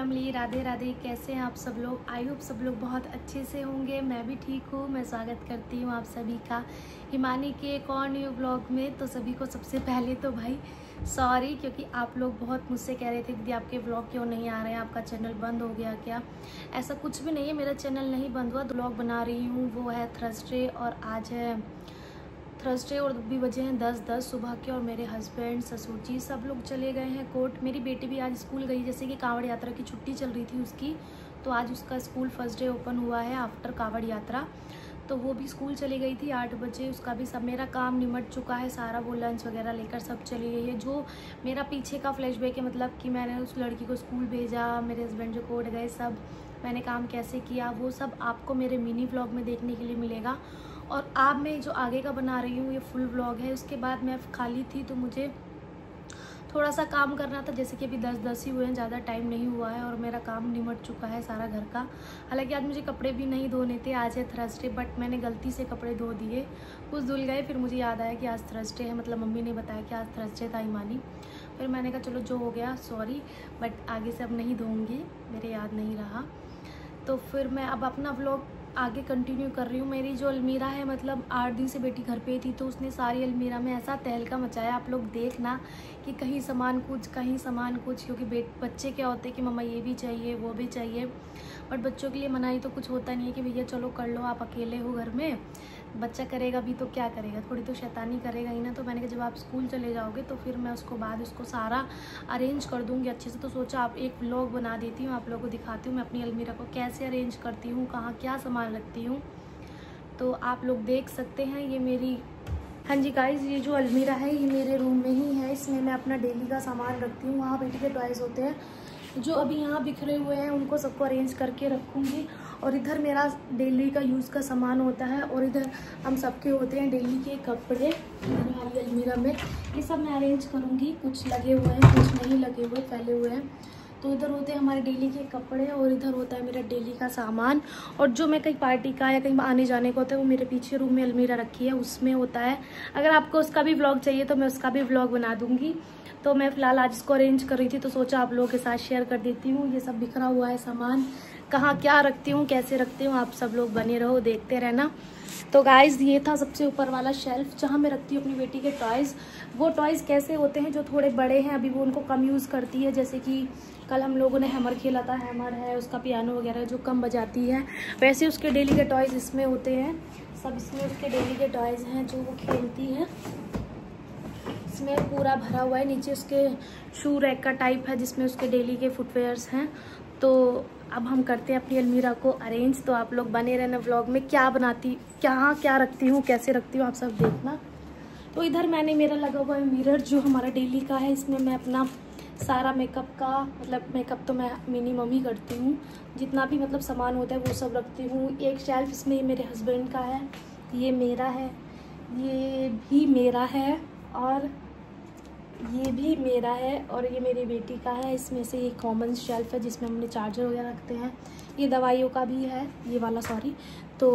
Family, Radhe Radhe. कैसे हैं आप सब लोग? आई होप सब लोग बहुत अच्छे से होंगे। मैं भी ठीक हूँ। मैं स्वागत करती हूँ आप सभी का हिमानी के एक और न्यू ब्लॉग में। तो सभी को सबसे पहले तो भाई सॉरी, क्योंकि आप लोग बहुत मुझसे कह रहे थे दीदी आपके ब्लॉग क्यों नहीं आ रहे हैं, आपका चैनल बंद हो गया क्या? ऐसा कुछ भी नहीं है, मेरा चैनल नहीं बंद हुआ। ब्लॉग बना रही हूँ, वो है थर्सडे और आज है थर्सडे और अभी बजे हैं 10:10 सुबह के। और मेरे हस्बैंड, ससुर जी सब लोग चले गए हैं कोर्ट। मेरी बेटी भी आज स्कूल गई, जैसे कि कांवड़ यात्रा की छुट्टी चल रही थी उसकी, तो आज उसका स्कूल फर्स्ट डे ओपन हुआ है आफ्टर कांवड़ यात्रा। तो वो भी स्कूल चली गई थी 8 बजे। उसका भी सब मेरा काम निमट चुका है सारा, वो लंच वगैरह लेकर सब चली गई है। जो मेरा पीछे का फ्लैशबैक है, मतलब कि मैंने उस लड़की को स्कूल भेजा, मेरे हस्बैंड जो कोर्ट गए, सब मैंने काम कैसे किया, वो सब आपको मेरे मिनी व्लॉग में देखने के लिए मिलेगा। और आप मैं जो आगे का बना रही हूँ ये फुल व्लॉग है। उसके बाद मैं खाली थी तो मुझे थोड़ा सा काम करना था, जैसे कि अभी 10:10 ही हुए हैं, ज़्यादा टाइम नहीं हुआ है और मेरा काम निमट चुका है सारा घर का। हालांकि आज मुझे कपड़े भी नहीं धोने थे, आज है थर्सडे, बट मैंने गलती से कपड़े धो दिए, कुछ धुल गए। फिर मुझे याद आया कि आज थर्सडे है, मतलब मम्मी ने बताया कि आज थर्सडे था हिमानी। फिर मैंने कहा चलो जो हो गया सॉरी, बट आगे से अब नहीं धोऊँगी, मेरे याद नहीं रहा। तो फिर मैं अब अपना व्लॉग आगे कंटिन्यू कर रही हूँ। मेरी जो अलमीरा है, मतलब 8 दिन से बेटी घर पे थी तो उसने सारी अलमीरा में ऐसा तहलका मचाया, आप लोग देखना कि कहीं सामान कुछ कहीं सामान कुछ, क्योंकि बच्चे क्या होते हैं कि मम्मा ये भी चाहिए वो भी चाहिए, बट बच्चों के लिए मनाही तो कुछ होता नहीं है कि भैया चलो कर लो, आप अकेले हो घर में, बच्चा करेगा भी तो क्या करेगा, थोड़ी तो शैतानी करेगा ही ना। तो मैंने कहा जब आप स्कूल चले जाओगे तो फिर मैं उसको बाद उसको सारा अरेंज कर दूँगी अच्छे से। तो सोचा आप एक व्लॉग बना देती हूँ, आप लोगों को दिखाती हूँ मैं अपनी अलमीरा को कैसे अरेंज करती हूँ, कहाँ क्या सामान रखती हूँ, तो आप लोग देख सकते हैं। ये मेरी, हाँ जी गाइज, ये जो अलमीरा है ये मेरे रूम में ही है, इसमें मैं अपना डेली का सामान रखती हूँ। वहाँ बेटी के टॉयज़ होते हैं जो अभी यहाँ बिखरे हुए हैं, उनको सबको अरेंज करके रखूँगी। और इधर मेरा डेली का यूज़ का सामान होता है, और इधर हम सबके होते हैं डेली के कपड़े हमारी अलमीरा में। ये सब मैं अरेंज करूँगी, कुछ लगे हुए हैं कुछ नहीं लगे हुए, फैले हुए हैं। तो इधर होते हैं हमारे डेली के कपड़े और इधर होता है मेरा डेली का सामान। और जो मैं कहीं पार्टी का या कहीं आने जाने का होता है वो मेरे पीछे रूम में अलमीरा रखी है, उसमें होता है। अगर आपको उसका भी व्लॉग चाहिए तो मैं उसका भी व्लॉग बना दूँगी। तो मैं फ़िलहाल आज इसको अरेंज कर रही थी तो सोचा आप लोगों के साथ शेयर कर देती हूँ। ये सब बिखरा हुआ है सामान, कहाँ क्या रखती हूँ कैसे रखती हूँ, आप सब लोग बने रहो देखते रहना। तो गाइज़ ये था सबसे ऊपर वाला शेल्फ जहाँ मैं रखती हूँ अपनी बेटी के टॉयज़। वो टॉयज़ कैसे होते हैं, जो थोड़े बड़े हैं अभी वो उनको कम यूज़ करती है, जैसे कि कल हम लोगों ने हैमर खेला था, हैमर है उसका, पियानो वगैरह जो कम बजाती है, वैसे उसके डेली के टॉयज़ इसमें होते हैं सब। इसमें उसके डेली के टॉयज़ हैं जो वो खेलती है, इसमें पूरा भरा हुआ है। नीचे उसके शू रैक का टाइप है जिसमें उसके डेली के फुटवेयर्स हैं। तो अब हम करते हैं अपनी अलमीरा को अरेंज, तो आप लोग बने रहना व्लॉग में। क्या रखती हूँ कैसे रखती हूँ आप सब देखना। तो इधर मैंने मेरा लगा हुआ है मिरर जो हमारा डेली का है, इसमें मैं अपना सारा मेकअप का, मतलब मेकअप तो मैं मिनिमम ही करती हूँ, जितना भी मतलब सामान होता है वो सब रखती हूँ। एक शेल्फ इसमें मेरे हस्बैंड का है, ये मेरा है, ये भी मेरा है, और ये भी मेरा है, और ये मेरी बेटी का है। इसमें से ये कॉमन शेल्फ है जिसमें हमने चार्जर वगैरह रखते हैं। ये दवाइयों का भी है ये वाला, सॉरी। तो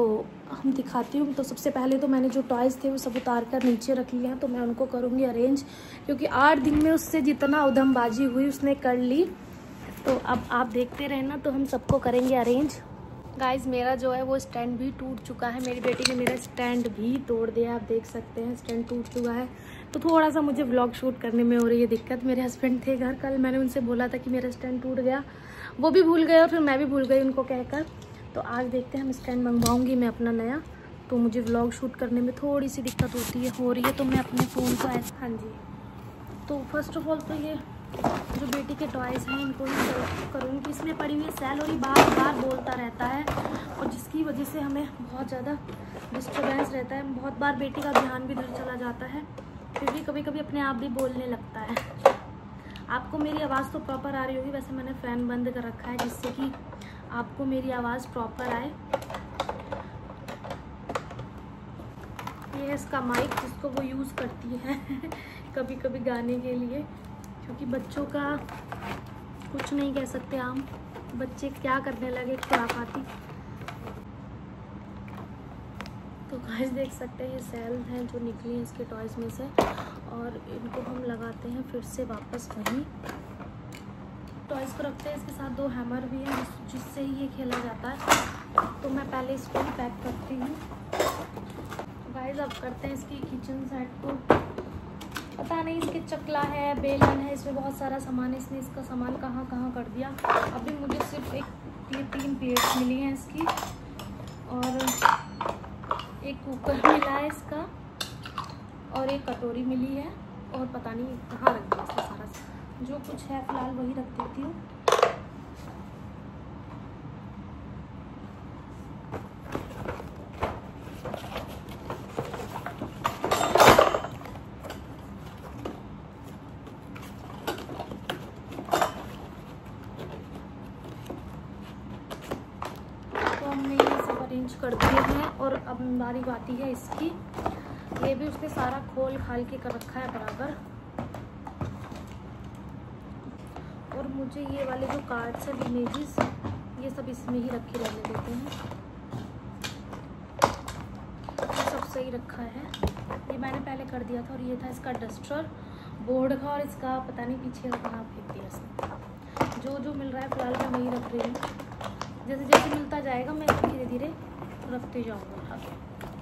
हम दिखाती हूँ। तो सबसे पहले तो मैंने जो टॉयज़ थे वो सब उतार कर नीचे रख लिए हैं, तो मैं उनको करूँगी अरेंज, क्योंकि 8 दिन में उससे जितना उधमबाजी हुई उसने कर ली। तो अब आप देखते रहना, तो हम सबको करेंगे अरेंज। गाइज़ मेरा जो है वो स्टैंड भी टूट चुका है, मेरी बेटी ने मेरा स्टैंड भी तोड़ दिया, आप देख सकते हैं स्टैंड टूट चुका है। तो थोड़ा सा मुझे व्लॉग शूट करने में हो रही है दिक्कत। मेरे हस्बैंड थे घर, कल मैंने उनसे बोला था कि मेरा स्टैंड टूट गया, वो भी भूल गए और फिर मैं भी भूल गई उनको कहकर। तो आज देखते हैं, हम स्टैंड मंगवाऊँगी मैं अपना नया। तो मुझे व्लॉग शूट करने में थोड़ी सी दिक्कत हो रही है, तो मैं अपने फ़ोन को ऐसा, हाँ जी। तो फर्स्ट ऑफ ऑल तो ये जो बेटी के टॉयज़ हैं इनको ही करूँगी। इसमें पड़ी हुई सेल और ये बार बार बोलता रहता है, और जिसकी वजह से हमें बहुत ज़्यादा डिस्टर्बेंस रहता है। बहुत बार बेटी का ध्यान भी इधर चला जाता है, फिर भी कभी कभी अपने आप भी बोलने लगता है। आपको मेरी आवाज़ तो प्रॉपर आ रही होगी, वैसे मैंने फ़ैन बंद कर रखा है जिससे कि आपको मेरी आवाज़ प्रॉपर आए। ये है इसका माइक जिसको वो यूज़ करती है कभी कभी गाने के लिए, क्योंकि बच्चों का कुछ नहीं कह सकते हम, बच्चे क्या करने लगे खुराफाती। तो गाइस देख सकते हैं ये सेल हैं जो निकली हैं इसके टॉयज़ में से, और इनको हम लगाते हैं फिर से वापस वहीं टॉयज़ को रखते हैं। इसके साथ 2 हैमर भी हैं जिससे ही ये खेला जाता है। तो मैं पहले इसको ही पैक करती हूँ। गाइस अब करते हैं इसकी किचन सेट को। पता नहीं इसके चकला है, बेलन है, इसमें बहुत सारा सामान है। इसने इसका सामान कहाँ कहाँ कर दिया। अभी मुझे सिर्फ ये 3 प्लेट्स मिली हैं इसकी, और एक कुकर मिला है इसका, और एक कटोरी मिली है, और पता नहीं कहाँ रख दिया इसका सारा। जो कुछ है फिलहाल वही रख देती हूँ। तो हमने ये सब अरेंज कर दिए हैं, और अब हमारी बात है इसकी। ये भी उसने सारा खोल खाल के कर रखा है बराबर। और मुझे ये वाले जो कार्ड्स हैं, इमेजेस, ये सब इसमें ही रखे रहने देते हैं। ये सब सही रखा है। ये मैंने पहले कर दिया था। और ये था इसका डस्टर बोर्ड का, और इसका पता नहीं पीछे का कहाँ फेंक दिया इसने। जो जो मिल रहा है फिलहाल मैं वही रख रही हूँ। जैसे जैसे मिलता जाएगा मैं धीरे धीरे रखते जाऊँगा उठा के।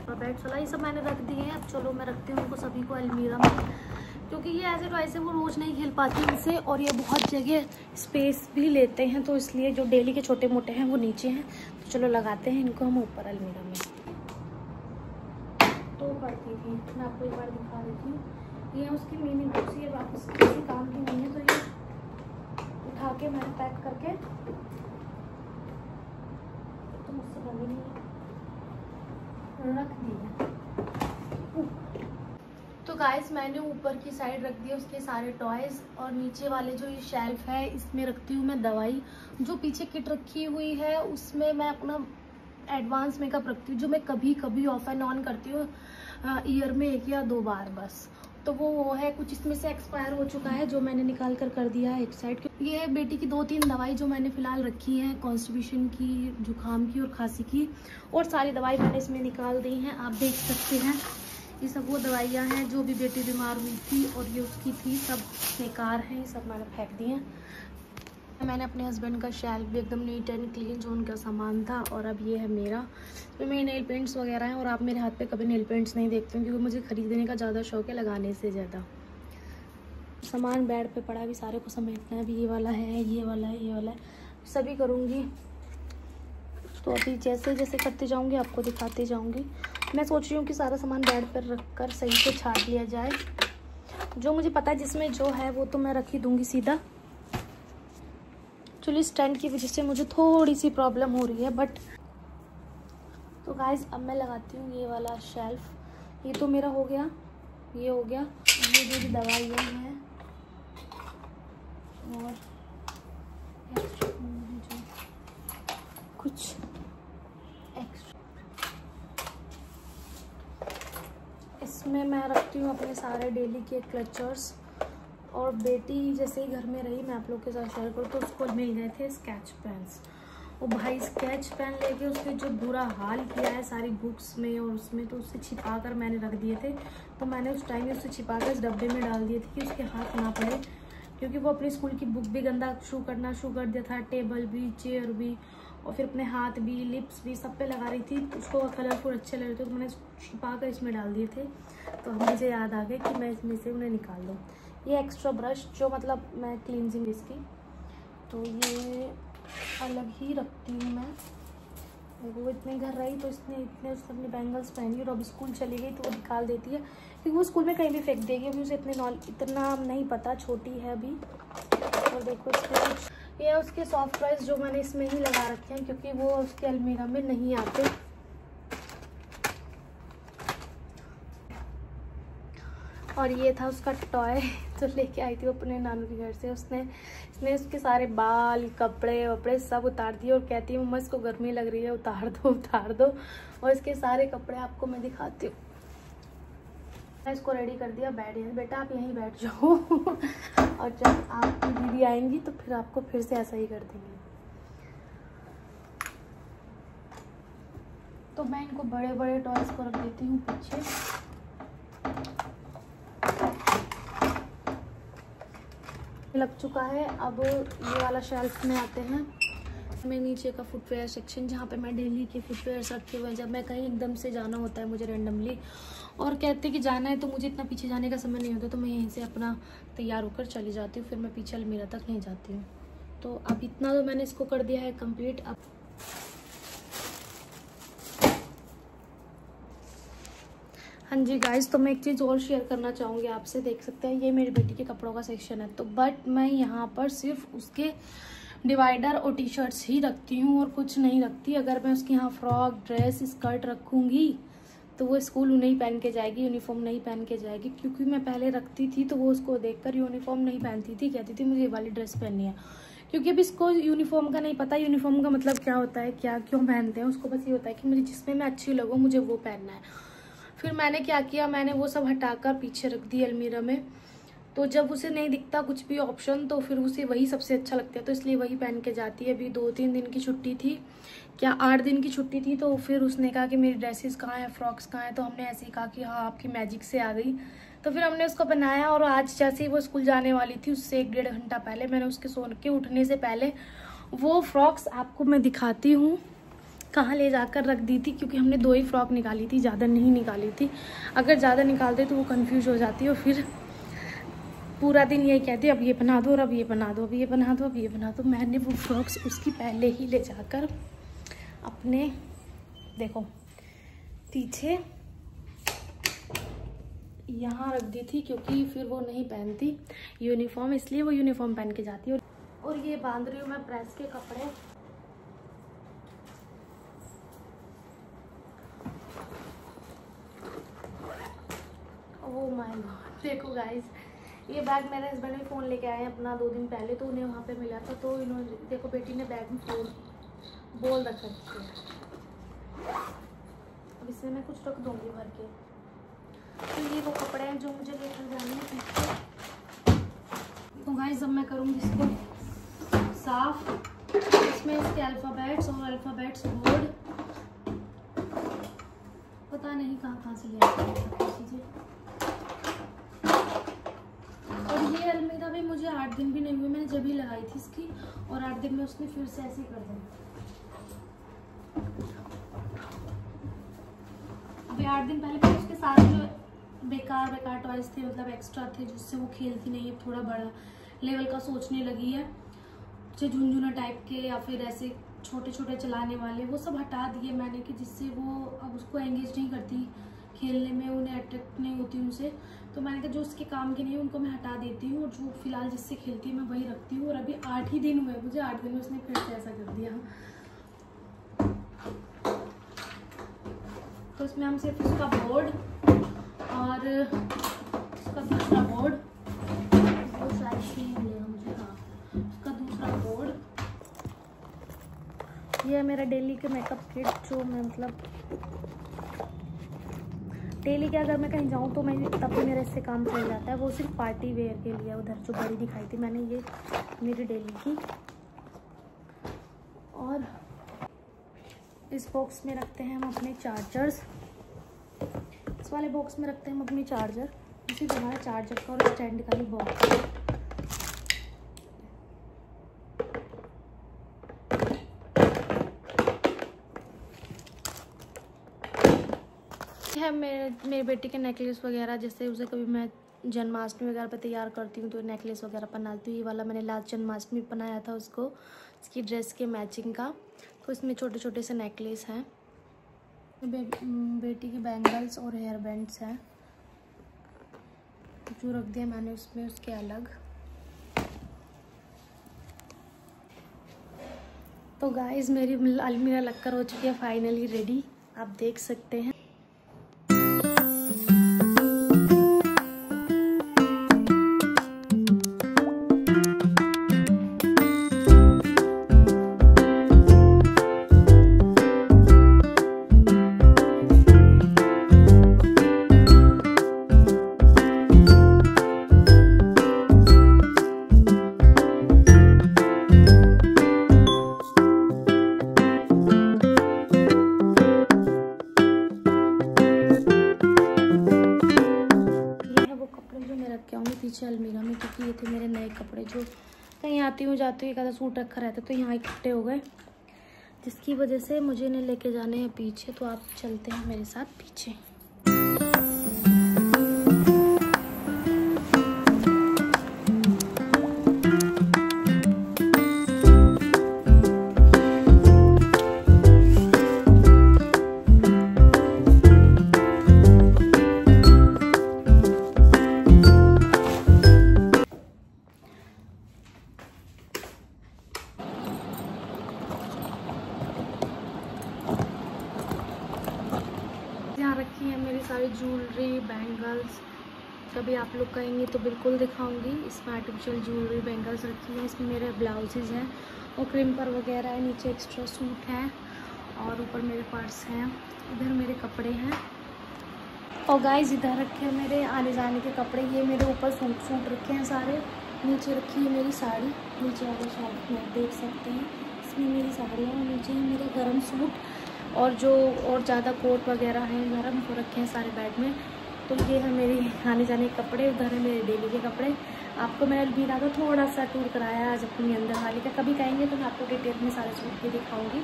और बैट चला ये सब मैंने रख दिए हैं। अब चलो मैं रखती हूँ उनको सभी को अलमीरा में, क्योंकि ये ऐसे तो ऐसे वो रोज़ नहीं खेल पाती इनसे, और ये बहुत जगह स्पेस भी लेते हैं, तो इसलिए जो डेली के छोटे मोटे हैं वो नीचे हैं। तो चलो लगाते हैं इनको हम ऊपर अलमीरा में। तो पड़ती थी, मैं आपको एक बार दिखा देती हूँ। ये उसकी मीनिंग बॉक्स, ये वापस किसी काम की नहीं है, तो ये उठा के मैंने पैक करके, तो मुझसे बनी नहीं रख दी। तो गाइस मैंने ऊपर की साइड रख दिया उसके सारे टॉयज़, और नीचे वाले जो ये शेल्फ है इसमें रखती हूँ मैं दवाई। जो पीछे किट रखी हुई है उसमें मैं अपना एडवांस मेकअप रखती हूँ, जो मैं कभी कभी ऑफ एंड ऑन करती हूँ ईयर में 1 या 2 बार बस। तो वो है कुछ इसमें से एक्सपायर हो चुका है, जो मैंने निकाल कर दिया है एक साइड। ये है बेटी की 2-3 दवाई जो मैंने फ़िलहाल रखी हैं, कॉन्स्टिपेशन की, जुकाम की और खांसी की, और सारी दवाई मैंने इसमें निकाल दी हैं। आप देख सकते हैं ये सब वो दवाइयाँ हैं जो भी बेटी बीमार हुई थी और ये उसकी थी, सब बेकार हैं, ये सब मैंने फेंक दी हैं। मैंने अपने हस्बैंड का शेल्फ भी एकदम नीट एंड क्लीन जो उनका सामान था, और अब ये है मेरा, तो मेरे नेल पेंट्स वगैरह हैं। और आप मेरे हाथ पे कभी नेल पेंट्स नहीं देखते हैं, क्योंकि मुझे ख़रीदने का ज़्यादा शौक है लगाने से ज़्यादा। सामान बेड पे पड़ा है, अभी सारे को समेटना है। अभी ये वाला है, ये वाला है, ये वाला है, सभी करूँगी। तो अभी जैसे जैसे करते जाऊँगी आपको दिखाते जाऊँगी। मैं सोच रही हूँ कि सारा सामान बेड पर रख कर सही से छाट लिया जाए। जो मुझे पता है जिसमें जो है वो तो मैं रख ही दूँगी सीधा। एक्चुअली स्टैंड की वजह से मुझे थोड़ी सी प्रॉब्लम हो रही है, बट तो गाइस अब मैं लगाती हूँ ये वाला शेल्फ। ये तो मेरा हो गया, ये हो गया। ये जो भी दवाइयाँ हैं और कुछ एक्स्ट्रा इसमें मैं रखती हूँ अपने सारे डेली के क्लचर्स। और बेटी जैसे ही घर में रही, मैं आप लोग के साथ शेयर करूँ, तो उसको मिल गए थे स्केच पेन्स। वो भाई स्केच पेन लेके उसने जो बुरा हाल किया है सारी बुक्स में और उसमें, तो उससे छिपा कर मैंने रख दिए थे। तो मैंने उस टाइम में उससे छिपा कर इस डब्बे में डाल दिए थे कि उसके हाथ ना पड़े, क्योंकि वो अपनी स्कूल की बुक भी गंदा करना शुरू कर दिया था, टेबल भी, चेयर भी, और फिर अपने हाथ भी, लिप्स भी, सब पे लगा रही थी। उसको कलरफुल अच्छे लग रहे थे, तो मैंने छिपा कर इसमें डाल दिए थे। तो मुझे याद आ गया कि मैं इसमें से उन्हें निकाल दूँ। ये एक्स्ट्रा ब्रश जो मतलब मैं क्लींजिंग इसकी, तो ये अलग ही रखती हूँ मैं। वो इतने घर रही तो इसने उसने अपनी बैंगल्स पहनी और अब स्कूल चली गई तो वो निकाल देती है, क्योंकि वो स्कूल में कहीं भी फेंक देगी। अभी उसे इतना नहीं पता, छोटी है अभी। और देखो इसके कुछ ये उसके सॉफ्ट टॉयज जो मैंने इसमें ही लगा रखे हैं, क्योंकि वो उसके अलमीरा में नहीं आते। और ये था उसका टॉय जो लेके आई थी अपने नानू के घर से। इसने उसके सारे बाल, कपड़े वपड़े सब उतार दिए और कहती है मम्मा इसको गर्मी लग रही है, उतार दो। और इसके सारे कपड़े आपको मैं दिखाती हूँ। मैं इसको रेडी कर दिया, बैठ गया। बेटा आप यहीं बैठ जाओ और जब आपकी दीदी आएंगी तो फिर आपको फिर से ऐसा ही कर देंगे। तो मैं इनको बड़े बड़े टॉयज को रख देती हूँ पीछे। लग चुका है। अब ये वाला शेल्फ में आते हैं, हमें नीचे का फुटवेयर सेक्शन जहाँ पे मैं डेली के फुटवेयर्स रखे हुए हैं। जब मैं कहीं एकदम से जाना होता है मुझे रैंडमली, और कहते कि जाना है तो मुझे इतना पीछे जाने का समय नहीं होता, तो मैं यहीं से अपना तैयार होकर चली जाती हूँ, फिर मैं पीछे अलमीरा तक नहीं जाती हूँ। तो अब इतना तो मैंने इसको कर दिया है कंप्लीट। अब हाँ जी गाइस, तो मैं एक चीज़ और शेयर करना चाहूँगी आपसे। देख सकते हैं ये मेरी बेटी के कपड़ों का सेक्शन है, तो बट मैं यहाँ पर सिर्फ उसके डिवाइडर और टी शर्ट्स ही रखती हूँ और कुछ नहीं रखती। अगर मैं उसके यहाँ फ्रॉक, ड्रेस, स्कर्ट रखूँगी तो वो स्कूल नहीं पहन के जाएगी, यूनिफॉर्म नहीं पहन के जाएगी। क्योंकि मैं पहले रखती थी तो वो उसको देखकर यूनिफॉर्म नहीं पहनती थी, कहती थी मुझे ये वाली ड्रेस पहननी है। क्योंकि अब इसको यूनिफॉर्म का नहीं पता, यूनिफॉर्म का मतलब क्या होता है, क्या क्यों पहनते हैं। उसको बस ये होता है कि मुझे जिसमें मैं अच्छी लगूँ मुझे वो पहनना है। फिर मैंने क्या किया, मैंने वो सब हटाकर पीछे रख दी अलमीरा में। तो जब उसे नहीं दिखता कुछ भी ऑप्शन, तो फिर उसे वही सबसे अच्छा लगता है, तो इसलिए वही पहन के जाती है। अभी 2-3 दिन की छुट्टी थी, क्या 8 दिन की छुट्टी थी, तो फिर उसने कहा कि मेरी ड्रेसेस कहाँ हैं, फ्रॉक्स कहाँ हैं। तो हमने ऐसे ही कहा कि हाँ आपकी मैजिक से आ गई, तो फिर हमने उसको बनाया। और आज जैसे ही वो स्कूल जाने वाली थी उससे 1-1.5 घंटा पहले मैंने उसके सोने के उठने से पहले वो फ्रॉक्स, आपको मैं दिखाती हूँ कहाँ ले जाकर रख दी थी। क्योंकि हमने 2 ही फ्रॉक निकाली थी, ज़्यादा नहीं निकाली थी। अगर ज़्यादा निकालते तो वो कंफ्यूज हो जाती है और फिर पूरा दिन यही कहती है अब ये बना दो, और अब ये बना दो, अब ये बना दो, अब ये बना दो। मैंने वो फ्रॉक्स उसकी पहले ही ले जाकर अपने देखो पीछे यहाँ रख दी थी, क्योंकि फिर वो नहीं पहनती यूनिफॉर्म, इसलिए वो यूनिफॉर्म पहन के जाती है। और ये बांध रही हूँ मैं प्रेस के कपड़े। ओह माय गॉड, देखो गाइस, ये बैग मेरे हस्बैंड भी फ़ोन लेके आए हैं अपना 2 दिन पहले, तो उन्हें वहाँ पे मिला था। तो इन्होंने देखो बेटी ने बैग में फ़ोन बोल रखा है। अब इसमें मैं कुछ रख दूँगी भर के। तो ये वो कपड़े हैं जो मुझे लेकर जाने हैं पीछे। तो गाइस अब मैं करूँगी इसको साफ। इसमें इसके अल्फ़ाबेट्स और अल्फ़ाबेट्स बोर्ड पता नहीं कहाँ से ले आते हैं चीज़ें। और ये अलमीरा भी मुझे 8 दिन भी नहीं हुए, मैंने जब ही लगाई थी इसकी, और 8 दिन में उसने फिर से ऐसे ही कर दिया। अभी 8 दिन पहले मैंने उसके साथ जो बेकार टॉयज थे, मतलब एक्स्ट्रा थे, जिससे वो खेलती नहीं है, थोड़ा बड़ा लेवल का सोचने लगी है, जो झुनझुना टाइप के या फिर ऐसे छोटे छोटे चलाने वाले, वो सब हटा दिए मैंने, कि जिससे वो अब उसको एंगेज नहीं करती खेलने में, उन्हें अट्रैक्ट नहीं होती उनसे। तो मैंने कहा जो उसके काम के नहीं उनको मैं हटा देती हूँ, और जो फिलहाल जिससे खेलती है मैं वही रखती हूँ। और अभी 8 ही दिन हुए मुझे, 8 दिन में उसने फिर से ऐसा कर दिया। तो इसमें हम सिर्फ उसका बोर्ड और उसका दूसरा बोर्ड, वो शायद सेम मिलेगा मुझे, हाँ उसका दूसरा बोर्ड। ये है मेरा डेली के मेकअप किट, जो मैं मतलब डेली के अगर मैं कहीं जाऊँ तो मैं तब भी मेरा इससे काम चल जाता है। वो सिर्फ पार्टी वेयर के लिए, उधर जो बड़ी दिखाई थी मैंने, ये मेरी डेली की। और इस बॉक्स में रखते हैं हम अपने चार्जर्स, इस वाले बॉक्स में रखते हैं हम अपनी चार्जर। इसी तरह हमारा चार्जर का और स्टैंड का ही बॉक्स है। मेरे बेटी के नेकलेस वगैरह, जैसे उसे कभी मैं जन्माष्टमी वगैरह पे तैयार करती हूँ तो नेकलेस वगैरह पहनाती हूँ। ये वाला मैंने लास्ट जन्माष्टमी पहनाया था उसको, इसकी ड्रेस के मैचिंग का। तो इसमें छोटे छोटे से नेकलेस हैं, बेटी के बैंगल्स और हेयर बैंड्स हैं, जो रख दिया मैंने उसमें उसके अलग। तो गाइस मेरी अलमीरा लगकर हो चुकी है फाइनली रेडी, आप देख सकते हैं। रख के आऊँगी पीछे अलमीरा में, क्योंकि ये थे मेरे नए कपड़े जो कहीं आती हूँ जाती हूँ एक आधा सूट रखा रहता है, तो यहाँ इकट्ठे हो गए, जिसकी वजह से मुझे इन्हें लेके जाने हैं पीछे। तो आप चलते हैं मेरे साथ पीछे। यहाँ रखी है मेरी सारी ज्वेलरी, बैंगल्स। कभी आप लोग कहेंगे तो बिल्कुल दिखाऊंगी। इसमें आर्टिफिशियल ज्वेलरी, बैंगल्स रखी है। इसमें मेरे ब्लाउजेज हैं और क्रिम्पर वगैरह है। नीचे एक्स्ट्रा सूट है और ऊपर मेरे पर्स हैं। इधर मेरे कपड़े हैं और गाइस इधर रखे हैं मेरे आने जाने के कपड़े। ये मेरे ऊपर सूट रखे हैं सारे। नीचे रखी है मेरी साड़ी, नीचे वाले शॉप में देख सकते हैं। इसमें मेरी साड़ी है और नीचे है मेरे गर्म सूट और जो और ज़्यादा कोट वगैरह हैं गर्म को रखे हैं सारे बैग में। तो ये है मेरी आने जाने के कपड़े। उधर है मेरे डेली के कपड़े। आपको मैंने अलमीरा का थोड़ा सा टूर कराया आज अपनी अंदर वाली का। कभी कहेंगे तो मैं आपको डिटेल में सारे सूट भी दिखाऊंगी।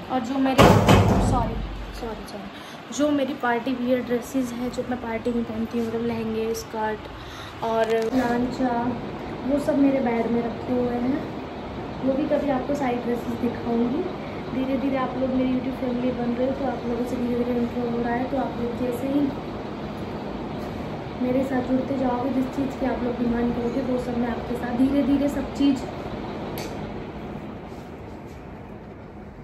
और जो मेरे जो मेरी पार्टी वियर ड्रेसेस हैं जो मैं पार्टी में पहनती हूँ, मतलब लहंगे, स्कर्ट और लांचा, वो सब मेरे बैग में रखे हुए हैं। वो भी कभी आपको सारी ड्रेसेस दिखाऊंगी। धीरे धीरे आप लोग मेरी यूट्यूब फैमिली बन रहे हो तो आप लोगों से धीरे धीरे इन्फॉर्म हो रहा है। तो आप लोग जैसे ही मेरे साथ जुड़ते जाओगे, जिस चीज़ की आप लोग डिमांड करोगे वो सब मैं आपके साथ धीरे धीरे सब चीज़।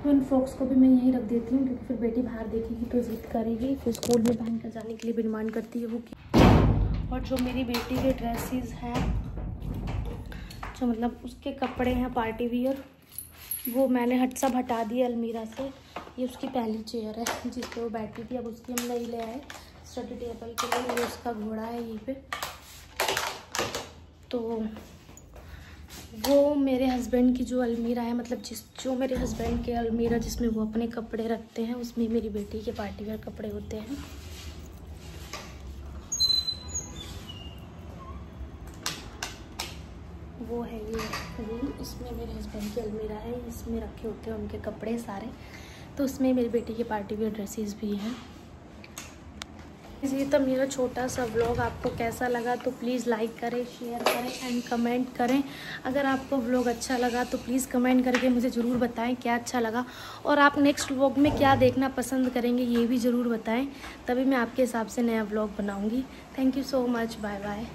तो इन फ्रॉक्स को भी मैं यहीं रख देती हूँ क्योंकि फिर बेटी बाहर देखेगी तो जिद करेगी, फिर स्कूल में पहन कर जाने के लिए भी डिमांड करती है वो की। और जो मेरी बेटी के ड्रेसेस हैं, जो मतलब उसके कपड़े हैं पार्टी वियर, वो मैंने सब हटा दिया अलमीरा से। ये उसकी पहली चेयर है जिस पे वो बैठी थी, अब उसकी हम नहीं ले आए स्टडी टेबल के लिए। ये उसका घोड़ा है यहीं पे। तो वो मेरे हस्बैंड की जो अलमीरा है, मतलब जो मेरे हस्बैंड के अलमीरा जिसमें वो अपने कपड़े रखते हैं, उसमें मेरी बेटी के पार्टी वेयर कपड़े होते हैं। वो है ये रूम, इसमें मेरे हस्बैंड की अलमीरा है, इसमें रखे होते हैं उनके कपड़े सारे। तो उसमें मेरी बेटी के पार्टी वेयर ड्रेसेस भी हैं। ये तो मेरा छोटा सा व्लॉग आपको कैसा लगा तो प्लीज़ लाइक करें, शेयर करें एंड कमेंट करें। अगर आपको व्लॉग अच्छा लगा तो प्लीज़ कमेंट करके मुझे ज़रूर बताएं क्या अच्छा लगा, और आप नेक्स्ट व्लॉग में क्या देखना पसंद करेंगे ये भी ज़रूर बताएं, तभी मैं आपके हिसाब से नया व्लॉग बनाऊंगी। Thank you so much, bye bye.